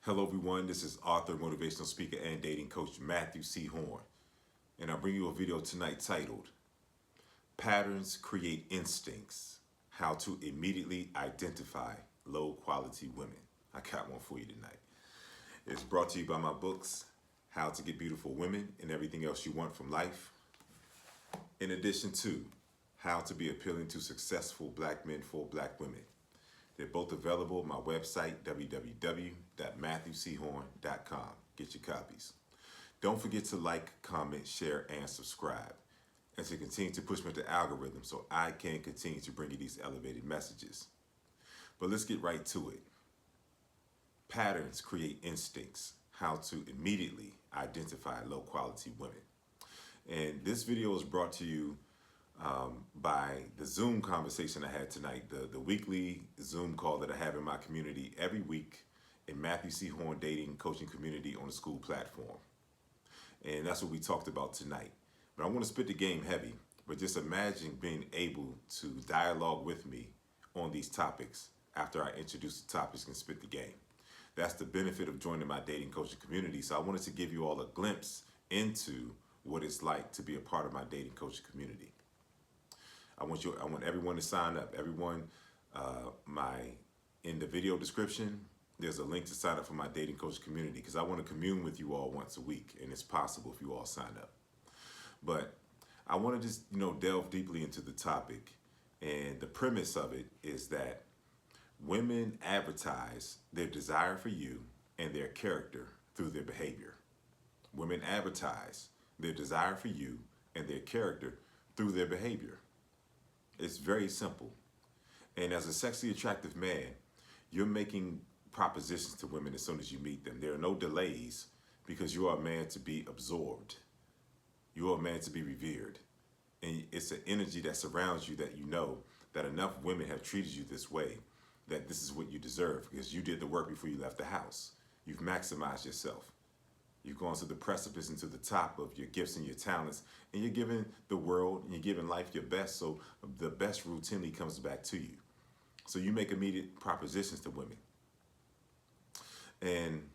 Hello, everyone. This is author, motivational speaker, and dating coach Matthew C. Horne. And I bring you a video tonight titled Patterns Create Instincts: How to Immediately Identify Low Quality Women. I got one for you tonight. It's brought to you by my books, How to Get Beautiful Women and Everything Else You Want from Life, in addition to How to Be Appealing to Successful Black Men for Black Women. They're both available at my website, www.matthewchorne.com. Get your copies. Don't forget to like, comment, share, and subscribe, and to continue to push me the algorithm so I can continue to bring you these elevated messages. But let's get right to it. Patterns create instincts: how to immediately identify low quality women. And this video is brought to you by the Zoom conversation I had tonight, the weekly Zoom call that I have in my community every week in Matthew C. Horne Dating Coaching Community on the school platform. And that's what we talked about tonight. But I want to spit the game heavy, but just imagine being able to dialogue with me on these topics after I introduce the topics and spit the game. That's the benefit of joining my dating coaching community. So I wanted to give you all a glimpse into what it's like to be a part of my dating coaching community. I want everyone to sign up. Everyone, in the video description, there's a link to sign up for my dating coach community because I want to commune with you all once a week, and it's possible if you all sign up. But I want to just delve deeply into the topic, and the premise of it is that women advertise their desire for you and their character through their behavior. Women advertise their desire for you and their character through their behavior. It's very simple. And as a sexually attractive man, you're making propositions to women as soon as you meet them. There are no delays because you are a man to be absorbed. You are a man to be revered. And it's an energy that surrounds you that you know that enough women have treated you this way, that this is what you deserve because you did the work before you left the house. You've maximized yourself. You've gone to the precipice and to the top of your gifts and your talents, and you're giving the world and you're giving life your best, so the best routinely comes back to you. So you make immediate propositions to women. And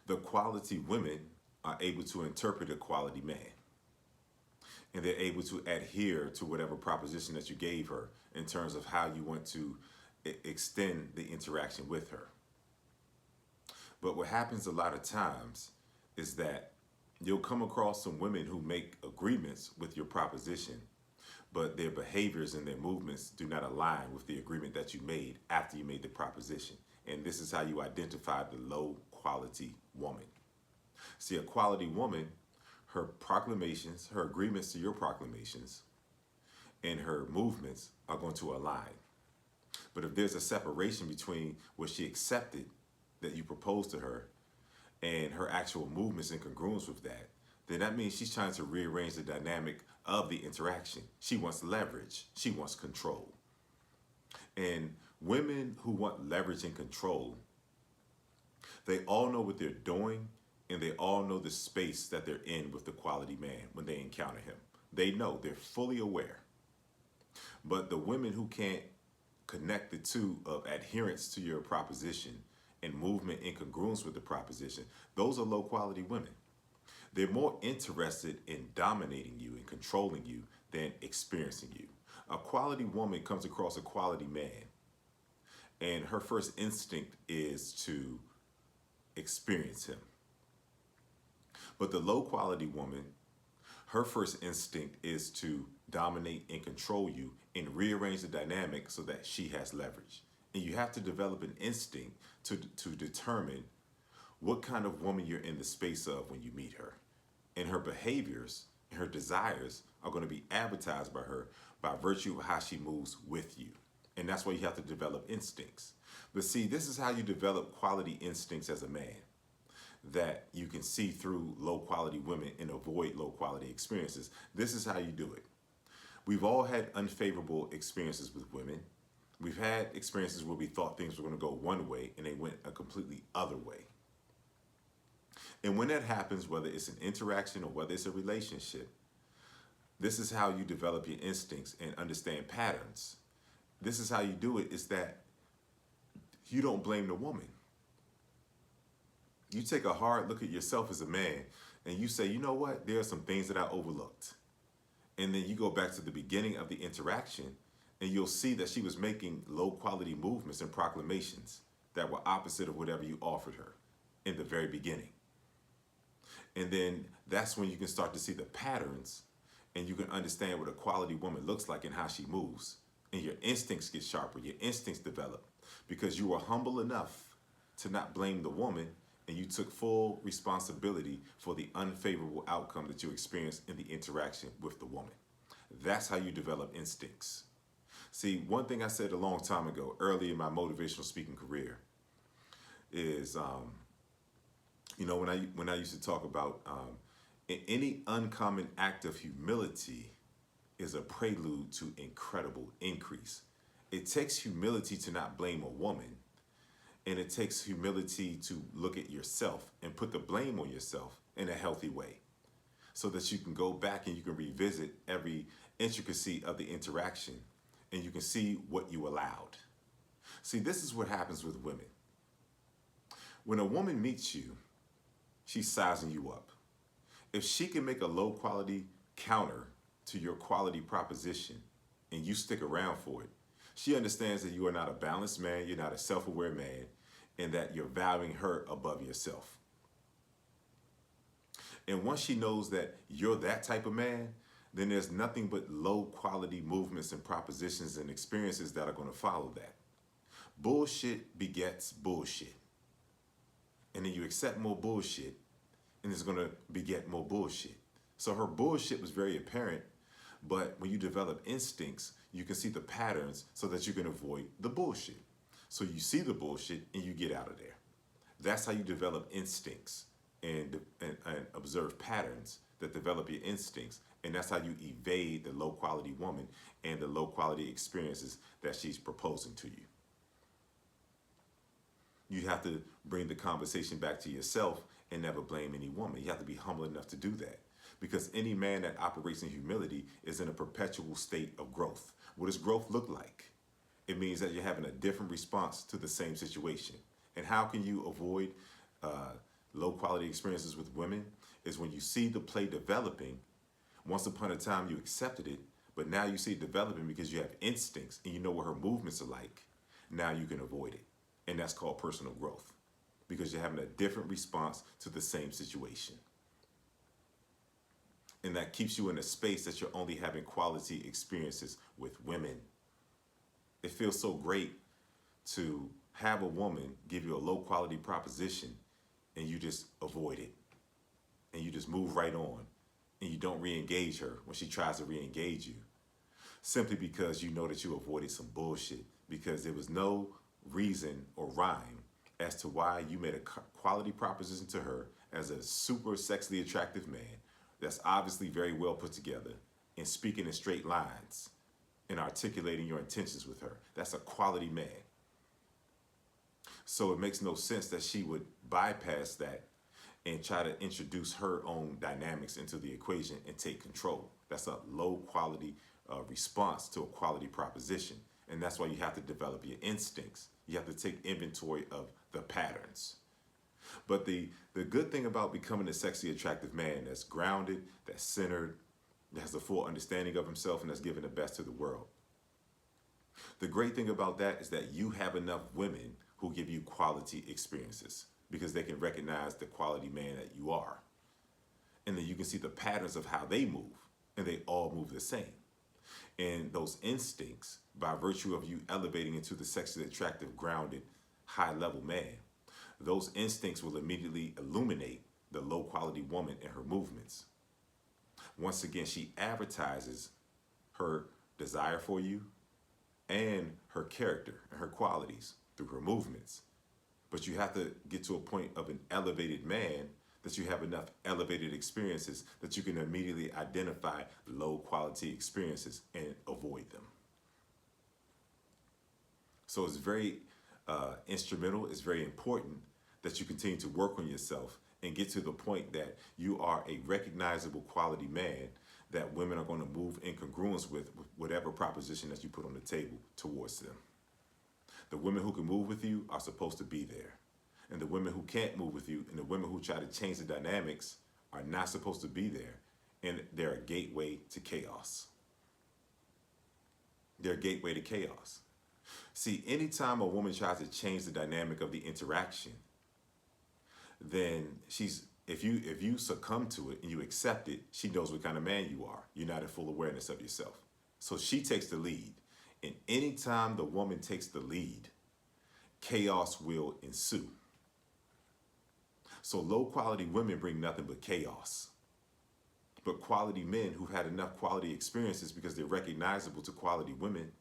the quality women are able to interpret a quality man. And they're able to adhere to whatever proposition that you gave her in terms of how you want to extend the interaction with her. But what happens a lot of times is that you'll come across some women who make agreements with your proposition, but their behaviors and their movements do not align with the agreement that you made after you made the proposition. And this is how you identify the low quality woman. See, a quality woman, her proclamations, her agreements to your proclamations, and her movements are going to align. But if there's a separation between what she accepted that you proposed to her and her actual movements in congruence with that, then that means she's trying to rearrange the dynamic of the interaction. She wants leverage. She wants control. And women who want leverage and control, they all know what they're doing, and they all know the space that they're in with the quality man when they encounter him. They know, they're fully aware. But the women who can't connect the two of adherence to your proposition and movement in congruence with the proposition, those are low quality women. They're more interested in dominating you and controlling you than experiencing you. A quality woman comes across a quality man, and her first instinct is to experience him. But the low quality woman, her first instinct is to dominate and control you and rearrange the dynamic so that she has leverage. And you have to develop an instinct to determine what kind of woman you're in the space of when you meet her. And her behaviors and her desires are going to be advertised by her by virtue of how she moves with you. And that's why you have to develop instincts. But see, this is how you develop quality instincts as a man, that you can see through low quality women and avoid low quality experiences. This is how you do it. We've all had unfavorable experiences with women. We've had experiences where we thought things were going to go one way and they went a completely other way. And when that happens, whether it's an interaction or whether it's a relationship, this is how you develop your instincts and understand patterns. This is how you do it, is that you don't blame the woman. You take a hard look at yourself as a man and you say, you know what? There are some things that I overlooked. And then you go back to the beginning of the interaction and you'll see that she was making low quality movements and proclamations that were opposite of whatever you offered her in the very beginning. And then that's when you can start to see the patterns and you can understand what a quality woman looks like and how she moves. And your instincts get sharper, your instincts develop because you were humble enough to not blame the woman and you took full responsibility for the unfavorable outcome that you experienced in the interaction with the woman. That's how you develop instincts. See, one thing I said a long time ago, early in my motivational speaking career, is when I used to talk about any uncommon act of humility is a prelude to incredible increase. It takes humility to not blame a woman, and it takes humility to look at yourself and put the blame on yourself in a healthy way so that you can go back and you can revisit every intricacy of the interaction and you can see what you allowed. See, this is what happens with women. When a woman meets you, she's sizing you up. If she can make a low quality counter to your quality proposition and you stick around for it, she understands that you are not a balanced man, you're not a self-aware man, and that you're valuing her above yourself. And once she knows that you're that type of man, then there's nothing but low quality movements and propositions and experiences that are going to follow that. Bullshit begets bullshit. And then you accept more bullshit, and it's going to beget more bullshit. So her bullshit was very apparent, but when you develop instincts, you can see the patterns so that you can avoid the bullshit. So you see the bullshit and you get out of there. That's how you develop instincts and observe patterns that develop your instincts. And that's how you evade the low quality woman and the low quality experiences that she's proposing to you. You have to bring the conversation back to yourself and never blame any woman. You have to be humble enough to do that. Because any man that operates in humility is in a perpetual state of growth. What does growth look like? It means that you're having a different response to the same situation. And how can you avoid low quality experiences with women? Is when you see the play developing. Once upon a time you accepted it, but now you see it developing because you have instincts and you know what her movements are like. Now you can avoid it. And that's called personal growth because you're having a different response to the same situation. And that keeps you in a space that you're only having quality experiences with women. It feels so great to have a woman give you a low quality proposition and you just avoid it. And you just move right on. And you don't re-engage her when she tries to re-engage you. Simply because you know that you avoided some bullshit. Because there was no reason or rhyme as to why you made a quality proposition to her as a super sexually attractive man that's obviously very well put together and speaking in straight lines and articulating your intentions with her. That's a quality man. So it makes no sense that she would bypass that and try to introduce her own dynamics into the equation and take control. That's a low quality response to a quality proposition. And that's why you have to develop your instincts. You have to take inventory of the patterns. But the good thing about becoming a sexually attractive man that's grounded, that's centered, that has a full understanding of himself, and that's giving the best to the world. The great thing about that is that you have enough women who give you quality experiences because they can recognize the quality man that you are. And then you can see the patterns of how they move, and they all move the same. And those instincts, by virtue of you elevating into the sexually attractive, grounded, high-level man, those instincts will immediately illuminate the low-quality woman and her movements. Once again, she advertises her desire for you and her character and her qualities through her movements. But you have to get to a point of an elevated man that you have enough elevated experiences that you can immediately identify low quality experiences and avoid them. So it's very instrumental, it's very important that you continue to work on yourself and get to the point that you are a recognizable quality man that women are going to move in congruence with whatever proposition that you put on the table towards them. The women who can move with you are supposed to be there. And the women who can't move with you and the women who try to change the dynamics are not supposed to be there. And they're a gateway to chaos. They're a gateway to chaos. See, anytime a woman tries to change the dynamic of the interaction, then if you succumb to it and you accept it, she knows what kind of man you are. You're not in full awareness of yourself. So she takes the lead. And anytime the woman takes the lead, chaos will ensue. So low quality women bring nothing but chaos. But quality men who've had enough quality experiences because they're recognizable to quality women,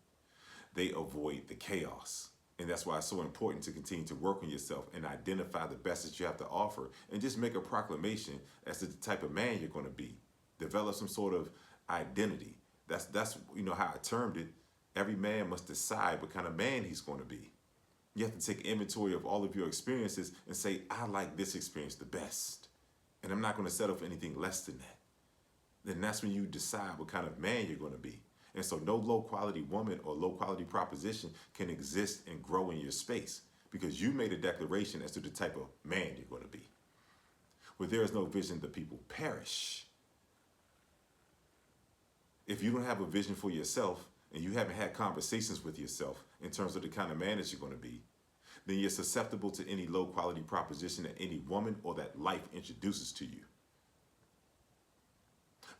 they avoid the chaos. And that's why it's so important to continue to work on yourself and identify the best that you have to offer and just make a proclamation as to the type of man you're going to be. Develop some sort of identity. That's how I termed it. Every man must decide what kind of man he's going to be. You have to take inventory of all of your experiences and say, I like this experience the best. And I'm not going to settle for anything less than that. Then that's when you decide what kind of man you're going to be. And so no low quality woman or low quality proposition can exist and grow in your space because you made a declaration as to the type of man you're going to be. Where there is no vision, the people perish. If you don't have a vision for yourself and you haven't had conversations with yourself in terms of the kind of man that you're going to be, then you're susceptible to any low quality proposition that any woman or that life introduces to you.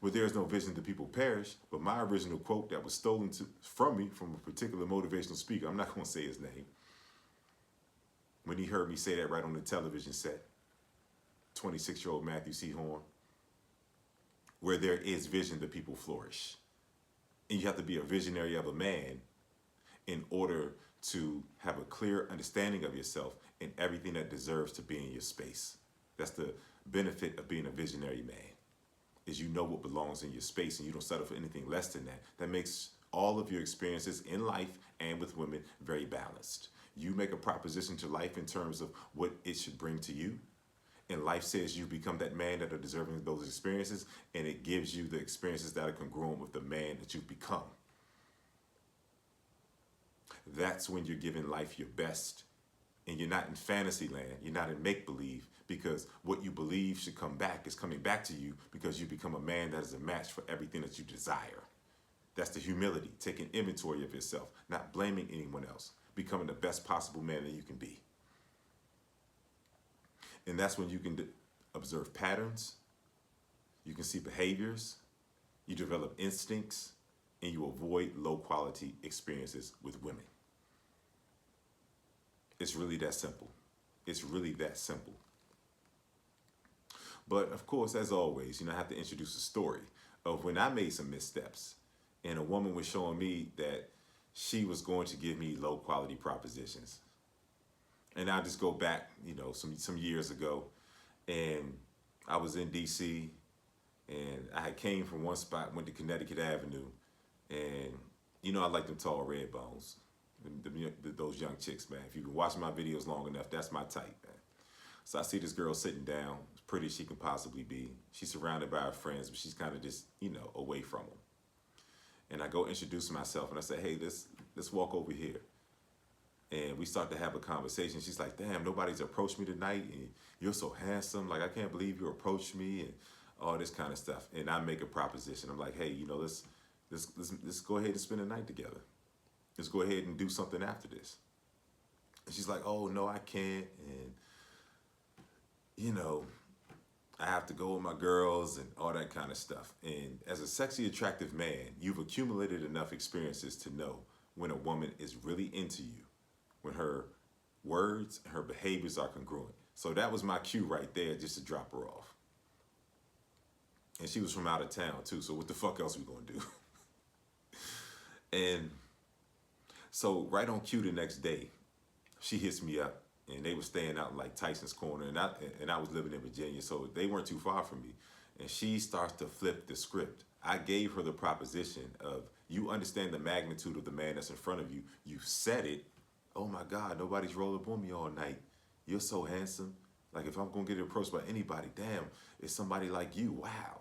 Where there is no vision, the people perish. But my original quote that was stolen from me from a particular motivational speaker, I'm not going to say his name, when he heard me say that right on the television set, 26-year-old Matthew C. Horne, where there is vision, the people flourish. And you have to be a visionary of a man in order to have a clear understanding of yourself and everything that deserves to be in your space. That's the benefit of being a visionary man, is you know what belongs in your space and you don't settle for anything less than that. That makes all of your experiences in life and with women very balanced. You make a proposition to life in terms of what it should bring to you. And life says you become that man that are deserving of those experiences, and it gives you the experiences that are congruent with the man that you've become. That's when you're giving life your best. And you're not in fantasy land. You're not in make-believe, because what you believe should come back is coming back to you because you become a man that is a match for everything that you desire. That's the humility, taking inventory of yourself, not blaming anyone else, becoming the best possible man that you can be. And that's when you can observe patterns, you can see behaviors, you develop instincts, and you avoid low-quality experiences with women. It's really that simple. It's really that simple. But of course, as always, I have to introduce a story of when I made some missteps and a woman was showing me that she was going to give me low quality propositions. And I'll just go back, some years ago, and I was in DC and I had came from one spot, went to Connecticut Avenue, and I like them tall red bones. Those young chicks, man. If you've been watching my videos long enough, that's my type, man. So I see this girl sitting down, as pretty as she can possibly be. She's surrounded by her friends, but she's kind of just, away from them. And I go introduce myself, and I say, hey, let's walk over here. And we start to have a conversation. She's like, damn, nobody's approached me tonight, and you're so handsome. Like, I can't believe you approached me, and all this kind of stuff. And I make a proposition. I'm like, hey, let's go ahead and spend the night together. Let's go ahead and do something after this. And she's like, oh, no, I can't. And, I have to go with my girls and all that kind of stuff. And as a sexy, attractive man, you've accumulated enough experiences to know when a woman is really into you, when her words and her behaviors are congruent. So that was my cue right there, just to drop her off. And she was from out of town, too. So what the fuck else we gonna do? And so right on cue the next day, she hits me up, and they were staying out in like Tyson's Corner, and I was living in Virginia, so they weren't too far from me. And she starts to flip the script. I gave her the proposition of, you understand the magnitude of the man that's in front of you. You said it. Oh my God, nobody's rolled up on me all night. You're so handsome. Like, if I'm gonna get approached by anybody, damn, it's somebody like you. Wow.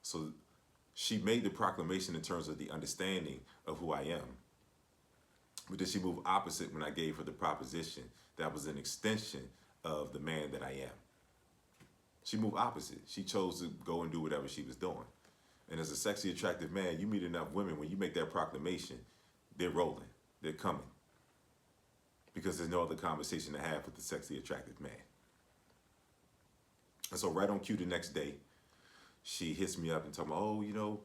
So she made the proclamation in terms of the understanding of who I am. But then she moved opposite when I gave her the proposition that was an extension of the man that I am. She moved opposite. She chose to go and do whatever she was doing. And as a sexy, attractive man, you meet enough women, when you make that proclamation, they're rolling, they're coming. Because there's no other conversation to have with the sexy, attractive man. And so right on cue the next day, she hits me up and tells me, oh, you know,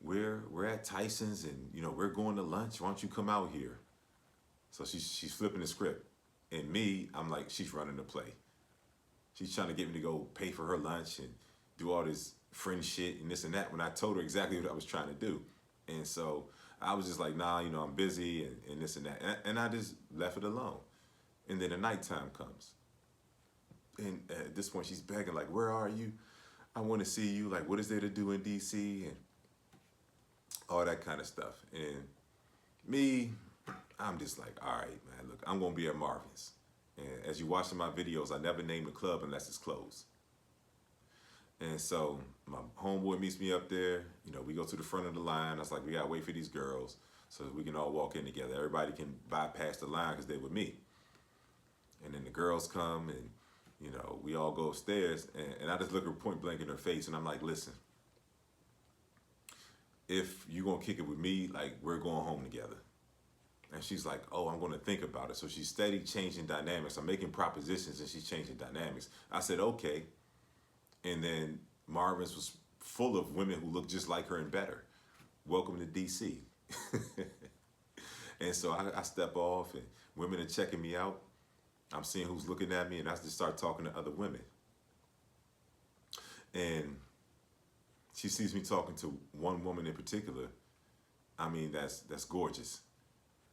we're at Tyson's and, you know, we're going to lunch. Why don't you come out here? So she's flipping the script. And me, I'm like, she's running the play. She's trying to get me to go pay for her lunch and do all this friend shit and this and that when I told her exactly what I was trying to do. And so I was just like, nah, you know, I'm busy and this and that. And I just left it alone. And then the nighttime comes. And at this point, she's begging, like, where are you? I want to see you. Like, what is there to do in D.C.? And all that kind of stuff. And me, I'm just like, all right, man, look, I'm going to be at Marvin's. And as you watch in my videos, I never name the club unless it's closed. And so my homeboy meets me up there. You know, we go to the front of the line. I was like, we got to wait for these girls so that we can all walk in together. Everybody can bypass the line because they were me. And then the girls come and, you know, we all go upstairs. And I just look her point blank in her face. And I'm like, listen, if you're going to kick it with me, like, we're going home together. And she's like, oh, I'm going to think about it. So she's steady changing dynamics. I'm making propositions and she's changing dynamics. I said, okay. And then Marvin's was full of women who looked just like her and better. Welcome to D.C. And so I step off and women are checking me out. I'm seeing who's looking at me and I just start talking to other women. And she sees me talking to one woman in particular. I mean, that's gorgeous.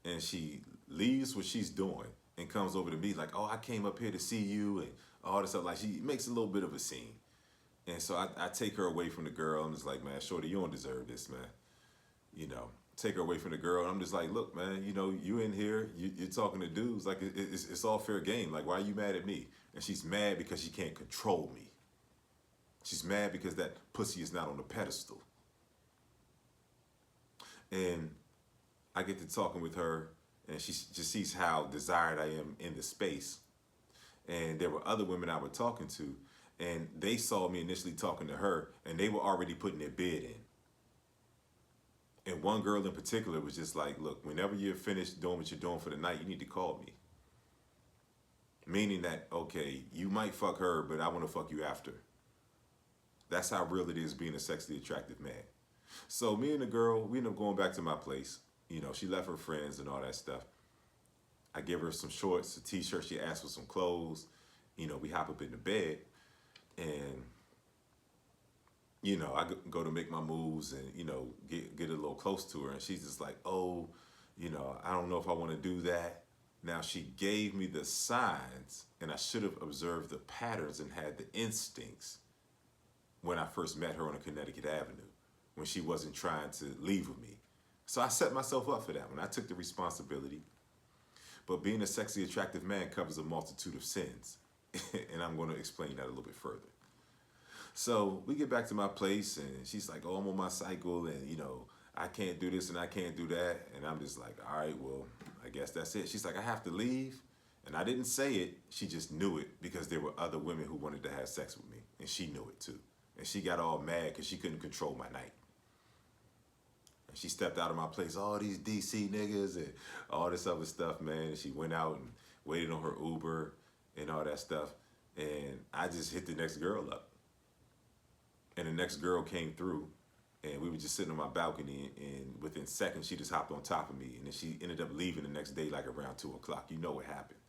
And she leaves what she's doing and comes over to me like, oh, I came up here to see you and all this stuff. Like, she makes a little bit of a scene. And so I take her away from the girl and it's like, man, shorty, you don't deserve this, man. You know, take her away from the girl. And I'm just like, look, man, you know, you in here, you're talking to dudes. Like, it's all fair game. Like, why are you mad at me? And she's mad because she can't control me. She's mad because that pussy is not on the pedestal. And I get to talking with her, and she just sees how desired I am in the space. And there were other women I was talking to, and they saw me initially talking to her, and they were already putting their bid in. And one girl in particular was just like, look, whenever you're finished doing what you're doing for the night, you need to call me. Meaning that, okay, you might fuck her, but I want to fuck you after. That's how real it is being a sexually attractive man. So me and the girl, we end up going back to my place. You know, she left her friends and all that stuff. I give her some shorts, a t-shirt. She asked for some clothes. You know, we hop up in the bed and, you know, I go to make my moves and, you know, get a little close to her. And she's just like, oh, you know, I don't know if I want to do that. Now, she gave me the signs and I should have observed the patterns and had the instincts when I first met her on a Connecticut Avenue, when she wasn't trying to leave with me. So I set myself up for that one. I took the responsibility. But being a sexy, attractive man covers a multitude of sins. And I'm going to explain that a little bit further. So we get back to my place and she's like, oh, I'm on my cycle and, you know, I can't do this and I can't do that. And I'm just like, all right, well, I guess that's it. She's like, I have to leave. And I didn't say it. She just knew it because there were other women who wanted to have sex with me. And she knew it too. And she got all mad because she couldn't control my night. And she stepped out of my place, all these DC niggas and all this other stuff, man. And she went out and waited on her Uber and all that stuff. And I just hit the next girl up. And the next girl came through and we were just sitting on my balcony and within seconds, she just hopped on top of me. And then she ended up leaving the next day, like around 2 o'clock. You know what happened.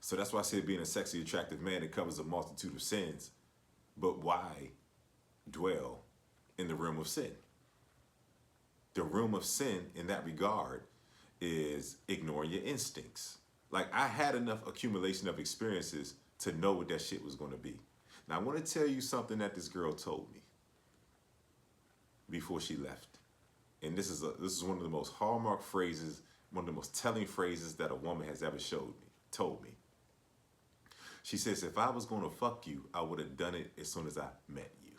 So that's why I said being a sexy, attractive man, it covers a multitude of sins. But why dwell in the realm of sin? The realm of sin in that regard is ignoring your instincts. Like, I had enough accumulation of experiences to know what that shit was going to be. Now, I want to tell you something that this girl told me before she left. And this is one of the most hallmark phrases, one of the most telling phrases that a woman has ever told me. She says, if I was going to fuck you, I would have done it as soon as I met you.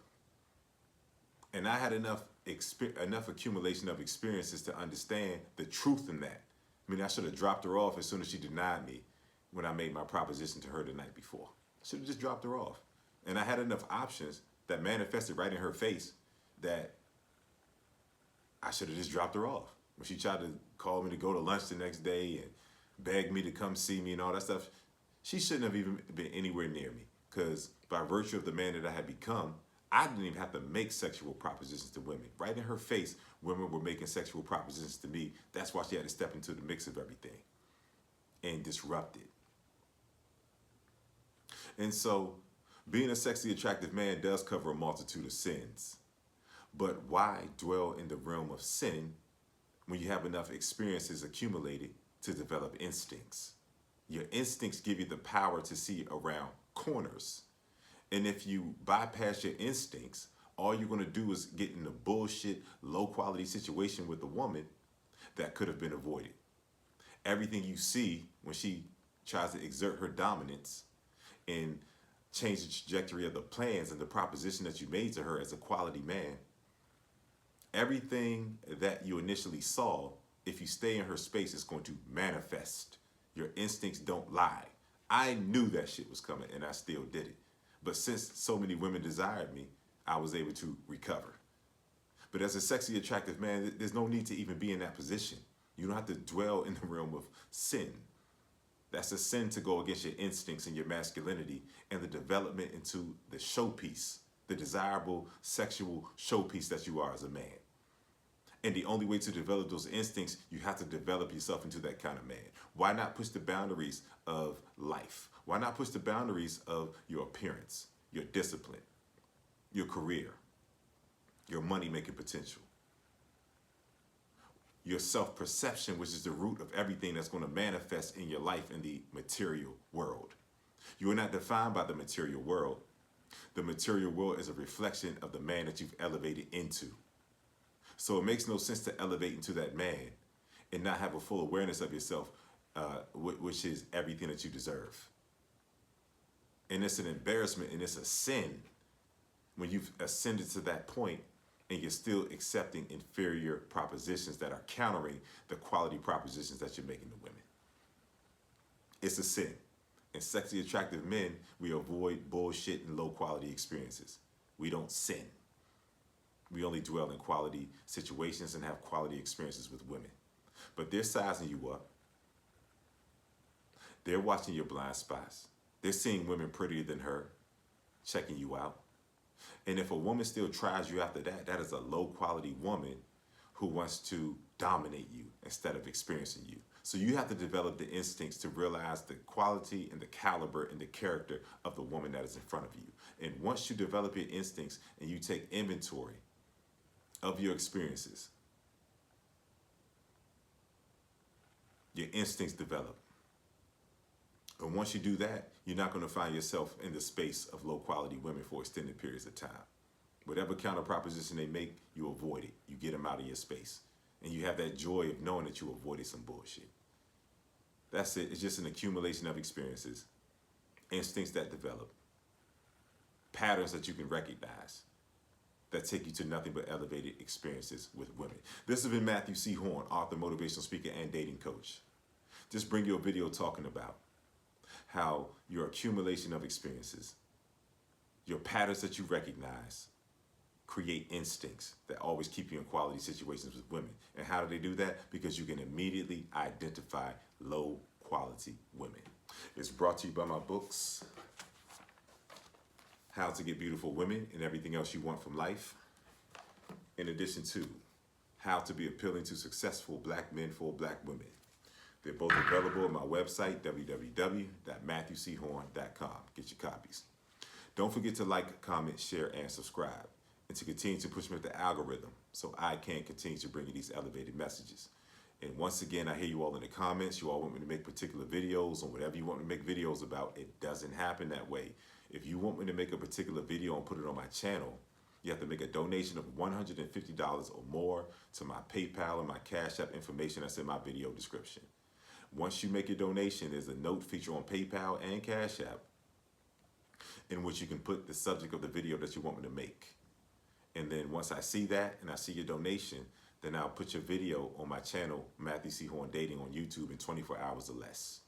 And I had enough accumulation of experiences to understand the truth in that. I mean, I should have dropped her off as soon as she denied me when I made my proposition to her the night before. I should have just dropped her off. And I had enough options that manifested right in her face that I should have just dropped her off. When she tried to call me to go to lunch the next day and beg me to come see me and all that stuff, she shouldn't have even been anywhere near me. Because by virtue of the man that I had become, I didn't even have to make sexual propositions to women. Right in her face, women were making sexual propositions to me. That's why she had to step into the mix of everything and disrupt it. And so, being a sexually attractive man does cover a multitude of sins. But why dwell in the realm of sin when you have enough experiences accumulated to develop instincts? Your instincts give you the power to see around corners. And if you bypass your instincts, all you're going to do is get in a bullshit, low quality situation with a woman that could have been avoided. Everything you see when she tries to exert her dominance and change the trajectory of the plans and the proposition that you made to her as a quality man, everything that you initially saw, if you stay in her space, is going to manifest. Your instincts don't lie. I knew that shit was coming and I still did it. But since so many women desired me, I was able to recover. But as a sexually attractive man, there's no need to even be in that position. You don't have to dwell in the realm of sin. That's a sin to go against your instincts and your masculinity and the development into the showpiece, the desirable sexual showpiece that you are as a man. And the only way to develop those instincts, you have to develop yourself into that kind of man. Why not push the boundaries of life? Why not push the boundaries of your appearance, your discipline, your career, your money-making potential, your self-perception, which is the root of everything that's going to manifest in your life in the material world. You are not defined by the material world. The material world is a reflection of the man that you've elevated into. So it makes no sense to elevate into that man and not have a full awareness of yourself, which is everything that you deserve. And it's an embarrassment and it's a sin when you've ascended to that point and you're still accepting inferior propositions that are countering the quality propositions that you're making to women. It's a sin. And sexually attractive men, we avoid bullshit and low quality experiences. We don't sin. We only dwell in quality situations and have quality experiences with women. But they're sizing you up. They're watching your blind spots. They're seeing women prettier than her, checking you out. And if a woman still tries you after that, that is a low quality woman who wants to dominate you instead of experiencing you. So you have to develop the instincts to realize the quality and the caliber and the character of the woman that is in front of you. And once you develop your instincts and you take inventory of your experiences, your instincts develop. And once you do that, you're not going to find yourself in the space of low quality women for extended periods of time. Whatever counter proposition they make, you avoid it. You get them out of your space. And you have that joy of knowing that you avoided some bullshit. That's it. It's just an accumulation of experiences, instincts that develop, patterns that you can recognize that take you to nothing but elevated experiences with women. This has been Matthew C. Horne, author, motivational speaker, and dating coach. Just bring you a video talking about how your accumulation of experiences, your patterns that you recognize, create instincts that always keep you in quality situations with women. And how do they do that? Because you can immediately identify low quality women. It's brought to you by my books, How to Get Beautiful Women and Everything Else You Want from Life, in addition to How to Be Appealing to Successful Black Men for Black Women. They're both available on my website, www.matthewchorne.com. Get your copies. Don't forget to like, comment, share, and subscribe, and to continue to push me with the algorithm so I can continue to bring you these elevated messages. And once again, I hear you all in the comments. You all want me to make particular videos on whatever you want me to make videos about. It doesn't happen that way. If you want me to make a particular video and put it on my channel, you have to make a donation of $150 or more to my PayPal and my Cash App information that's in my video description. Once you make your donation, there's a note feature on PayPal and Cash App in which you can put the subject of the video that you want me to make. And then once I see that and I see your donation, then I'll put your video on my channel, Matthew C. Horne Dating on YouTube in 24 hours or less.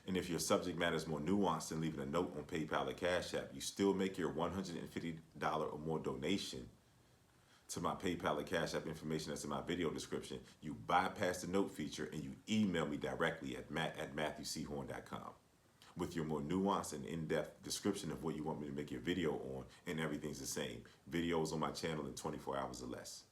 And if your subject matter is more nuanced than leaving a note on PayPal or Cash App, you still make your $150 or more donation to my PayPal or Cash App information that's in my video description. You bypass the note feature and you email me directly at matthewchorne.com with your more nuanced and in-depth description of what you want me to make your video on, and everything's the same. Videos on my channel in 24 hours or less.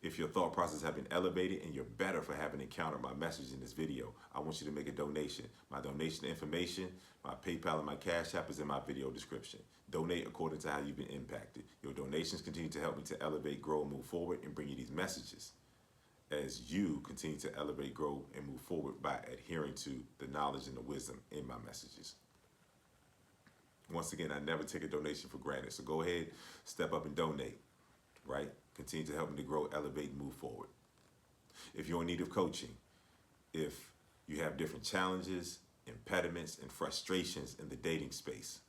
If your thought process have been elevated and you're better for having encountered my message in this video, I want you to make a donation. My donation information, my PayPal and my Cash App is in my video description. Donate according to how you've been impacted. Your donations continue to help me to elevate, grow, and move forward and bring you these messages as you continue to elevate, grow, and move forward by adhering to the knowledge and the wisdom in my messages. Once again, I never take a donation for granted. So go ahead, step up and donate, right? Continue to help me to grow, elevate, and move forward. If you're in need of coaching, if you have different challenges, impediments, and frustrations in the dating space,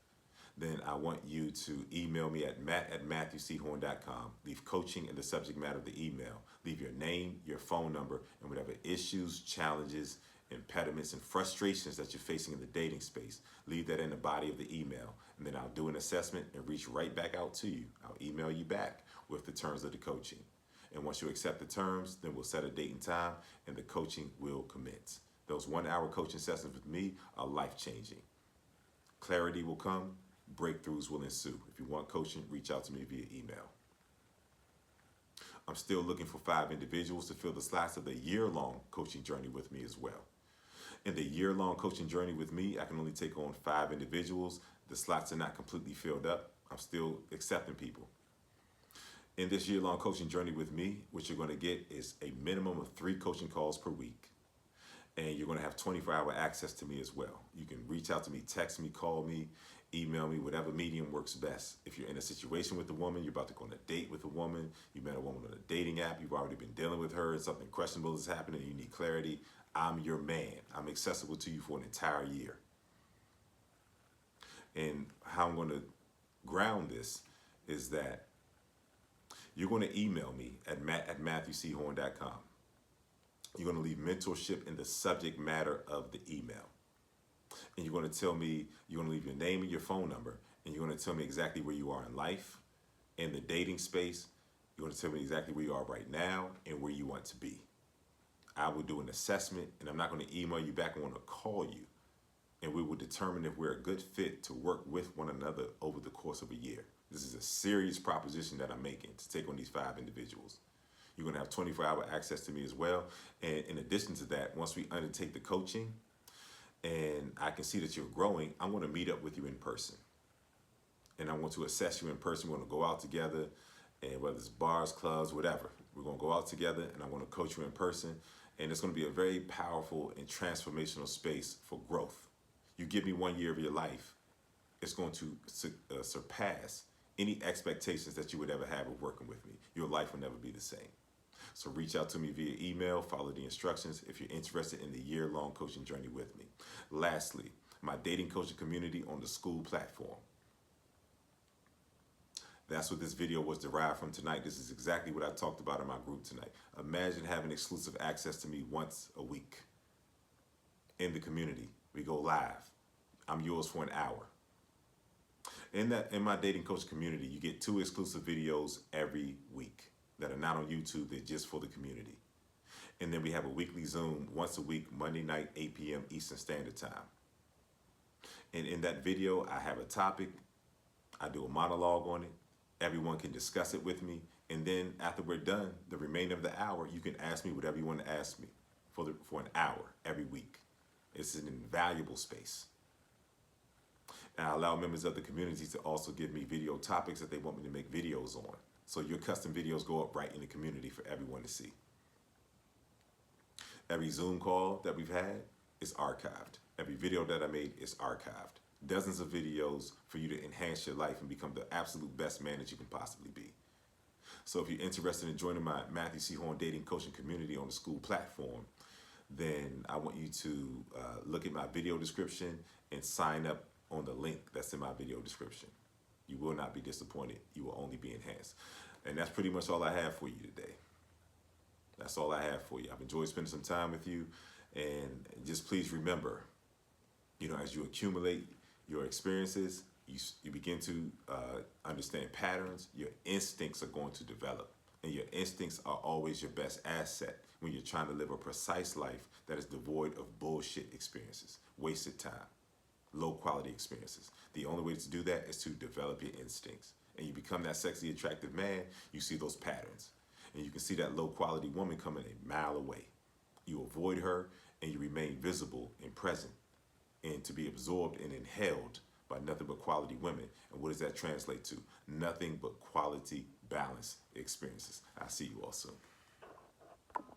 then I want you to email me at matt@matthewchorne.com. Leave coaching in the subject matter of the email. Leave your name, your phone number, and whatever issues, challenges, impediments, and frustrations that you're facing in the dating space. Leave that in the body of the email, and then I'll do an assessment and reach right back out to you. I'll email you back with the terms of the coaching. And once you accept the terms, then we'll set a date and time, and the coaching will commence. Those 1-hour coaching sessions with me are life-changing. Clarity will come. Breakthroughs will ensue. If you want coaching, reach out to me via email. I'm still looking for 5 individuals to fill the slots of the year-long coaching journey with me as well. In the year-long coaching journey with me, I can only take on 5 individuals. The slots are not completely filled up. I'm still accepting people. In this year-long coaching journey with me, what you're going to get is a minimum of 3 coaching calls per week. And you're going to have 24-hour access to me as well. You can reach out to me, text me, call me, email me, whatever medium works best. If you're in a situation with a woman, you're about to go on a date with a woman, you met a woman on a dating app, you've already been dealing with her, and something questionable is happening, and you need clarity, I'm your man. I'm accessible to you for an entire year. And how I'm going to ground this is that you're going to email me at matt@matthewchorne.com. You're going to leave mentorship in the subject matter of the email. And you're going to tell me, you're going to leave your name and your phone number, and you're going to tell me exactly where you are in life, in the dating space. You're going to tell me exactly where you are right now and where you want to be. I will do an assessment, and I'm not going to email you back. I want to call you, and we will determine if we're a good fit to work with one another over the course of a year. This is a serious proposition that I'm making to take on these 5 individuals. You're going to have 24-hour access to me as well. And in addition to that, once we undertake the coaching and I can see that you're growing, I'm going to meet up with you in person. And I want to assess you in person. We're going to go out together, and whether it's bars, clubs, whatever, we're going to go out together, and I'm going to coach you in person. And it's going to be a very powerful and transformational space for growth. You give me 1 year of your life, it's going to surpass any expectations that you would ever have of working with me. Your life will never be the same. So reach out to me via email, follow the instructions if you're interested in the year-long coaching journey with me. Lastly, my dating coaching community on the school platform. That's what this video was derived from tonight. This is exactly what I talked about in my group tonight. Imagine having exclusive access to me once a week in the community. We go live. I'm yours for an hour. In my dating coach community, you get 2 exclusive videos every week that are not on YouTube. They're just for the community. And then we have a weekly Zoom once a week, Monday night, 8 p.m. Eastern Standard Time. And in that video, I have a topic. I do a monologue on it. Everyone can discuss it with me. And then after we're done, the remainder of the hour, you can ask me whatever you want to ask me for an hour every week. It's an invaluable space. And I allow members of the community to also give me video topics that they want me to make videos on. So your custom videos go up right in the community for everyone to see. Every Zoom call that we've had is archived. Every video that I made is archived. Dozens of videos for you to enhance your life and become the absolute best man that you can possibly be. So if you're interested in joining my Matthew C. Horne Dating Coaching Community on the school platform, then I want you to look at my video description and sign up on the link that's in my video description. You will not be disappointed. You will only be enhanced. And that's pretty much all I have for you today. That's all I have for you. I've enjoyed spending some time with you. And just please remember, as you accumulate your experiences, you begin to understand patterns, your instincts are going to develop. And your instincts are always your best asset when you're trying to live a precise life that is devoid of bullshit experiences, wasted time, low quality experiences. The only way to do that is to develop your instincts. And you become that sexy, attractive man, you see those patterns. And you can see that low quality woman coming a mile away. You avoid her and you remain visible and present and to be absorbed and inhaled by nothing but quality women. And what does that translate to? Nothing but quality, balanced experiences. I'll see you all soon.